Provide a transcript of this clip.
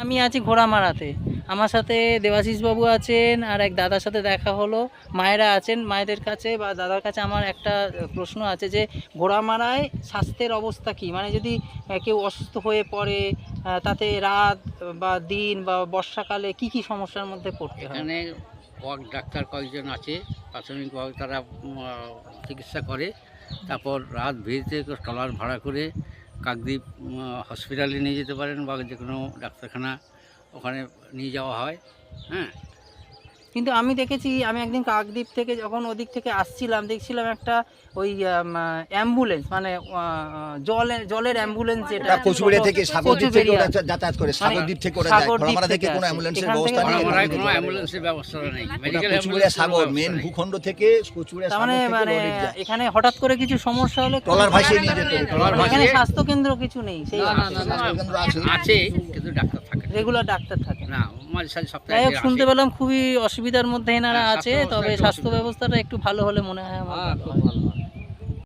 আমি আছি ঘোড়ামারাতে। আমার সাথে দেবাশিস বাবু আছেন, আর এক দাদার সাথে দেখা হলো, মায়েরা আছেন। মায়েদের কাছে বা দাদার কাছে আমার একটা প্রশ্ন আছে যে ঘোড়ামারায় স্বাস্থ্যের অবস্থা কী? মানে যদি কেউ অসুস্থ হয়ে পড়ে, তাতে রাত বা দিন বা বর্ষাকালে কি কি সমস্যার মধ্যে পড়তে হয়? এখানে ডাক্তার কয়েকজন আছে, প্রাথমিকভাবে তারা চিকিৎসা করে। তারপর রাত ভিড়তে ট্রলার ভাড়া করে কাকদ্বীপ হসপিটালে নিয়ে যেতে পারেন বা যে কোনো ডাক্তারখানা ওখানে নিয়ে যাওয়া হয়। হ্যাঁ, কিন্তু আমি দেখেছি, আমি একদিন কাকদ্বীপ থেকে যখন ওদিক থেকে আসছিলাম, দেখছিলাম একটা ওই অ্যাম্বুলেন্স, মানে জলের অ্যাম্বুলেন্স, যেটা কচুবেড়িয়া থেকে সাগরদ্বীপ থেকে ওরা যাতায়াত করে, মানে সাগরদ্বীপ থেকে ওরা যায়। ঘোড়ামারা থেকে কোনো অ্যাম্বুলেন্সের ব্যবস্থা নেই। ঘোড়ামারায় কোনো অ্যাম্বুলেন্সের ব্যবস্থা নেই। মেডিকেল কচুবেড়িয়া সাগর মেন ভূখণ্ড থেকে কচুবেড়িয়া তার সাগর মানে থেকে মানে লরির যায়। এখানে হঠাৎ করে কিছু সমস্যা হলে ট্রলার ভাসিয়ে নিয়ে যেতে হবে। ট্রলার এখানে ভাসিয়ে- স্বাস্থ্য কেন্দ্র কিছু নেই, সেই স্বাস্থ্যকেন্দ্র আছে। আছে, কিন্তু ডাক্তার থাকে না। রেগুলার ডাক্তার থাকে না। না, মাঝে সাঝে সপ্তাহে যাই হোক, একদিন শুনতে আসে। পেলাম খুবই অসুবিধার মধ্যে এনারা হ্যাঁ, আছে, স্বাস্থ্য তবে ব্যবস্থা একটু স্বাস্থ্য অসুবিধা। ব্যবস্থাটা একটু ভালো হলে মনে হয় আমার ভালো হয়। ভালো হয়।